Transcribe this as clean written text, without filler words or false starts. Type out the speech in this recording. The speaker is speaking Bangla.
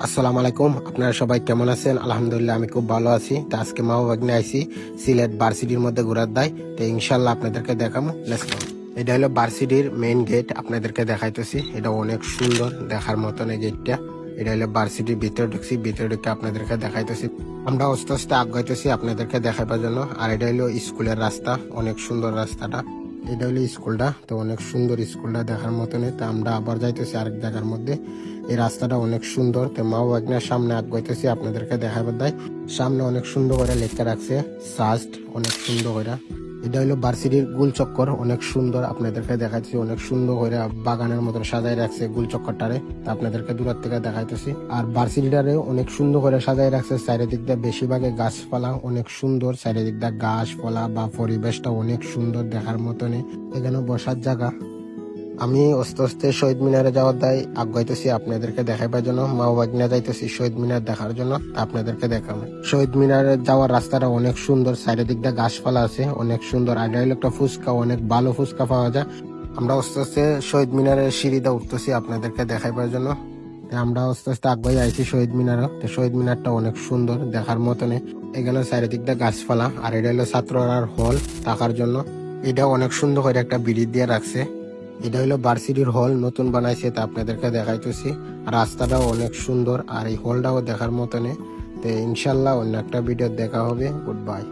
আসসালামু আলাইকুম, আপনারা সবাই কেমন আছেন? আলহামদুলিল্লাহ আমি খুব ভালো আছি। তো আজকে মা বাগনে আইছি সিলেট ভার্সিটির মধ্যে ঘোরার দায়। তো ইনশাল্লাহ আপনাদেরকে দেখাবো। Let's go. এটা হলো ভার্সিটির মেইন গেট, আপনাদেরকে দেখাইতেছি। এটা অনেক সুন্দর দেখার মতন এই গেটটা। এটা হলো ভার্সিটির ভিতরে ঢুকছি, ভিতরে ঢুকে আপনাদেরকে দেখাইতেছি। আমরা আস্তে আস্তে আগাইতেছি আপনাদেরকে দেখাবার জন্য। আর এটা হলো স্কুলের রাস্তা, অনেক সুন্দর রাস্তাটা। এটা হলো স্কুলটা, তো অনেক সুন্দর স্কুলটা দেখার মতনই। তো আমরা আবার যাইতেছি আরেক জায়গার মধ্যে। এই রাস্তাটা অনেক সুন্দর। তো মা বাগনার সামনে আগাইতেছি আপনাদেরকে দেখাবার দেয়। সামনে অনেক সুন্দর করে লেখা রাখছে সাস্ট, অনেক সুন্দর করে। এটা হলো ভার্সিটির গোল চক্কর, অনেক সুন্দর। আপনাদেরকে দেখাচ্ছি অনেক সুন্দর করে বাগানের মতন সাজাই রাখছে গোল চক্করটারে। তা আপনাদেরকে দূরের থেকে দেখাইতেছি। আর ভার্সিটিটারে অনেক সুন্দর করে সাজাই রাখছে। চারিদিক দিয়ে বেশিরভাগে গাছপালা অনেক সুন্দর। চারিদিক দিয়ে গাছপালা বা পরিবেশটা অনেক সুন্দর দেখার মতনই। এখানে বসার জায়গা। আমি আস্তে আস্তে শহীদ মিনারে যাওয়ার দায় আগাইতেছি আপনাদেরকে দেখাবার জন্য। মা বাগনা যাইতেছি শহীদ মিনার দেখার জন্য, আপনাদেরকে দেখাবো। শহীদ মিনারে যাওয়ার রাস্তাটা অনেক সুন্দর, চারিদিক দিয়ে গাছপালা আছে, অনেক সুন্দর। আর একটা ফুচকা, অনেক ভালো ফুচকা পাওয়া যায়। আমরা আস্তে আস্তে শহীদ মিনারের সিঁড়িটা উঠতেছি আপনাদেরকে দেখাবার জন্য। আমরা আস্তে আস্তে আগাই আইছি শহীদ মিনার। তো শহীদ মিনারটা অনেক সুন্দর দেখার মতনে। এখানে চারিদিক দিয়ে গাছপালা। আর এটা হলো ছাত্ররার হল থাকার জন্য। এটা অনেক সুন্দর করে একটা ব্রিজ দিয়ে রাখছে। এটা হলো ভার্সিটির হল, নতুন বানাইছে। তা আপনাদেরকে দেখাইতেছি। আর রাস্তাটাও অনেক সুন্দর, আর এই হলটাও দেখার মতনে। তো ইনশাল্লাহ অন্য একটা ভিডিও দেখা হবে। Good bye.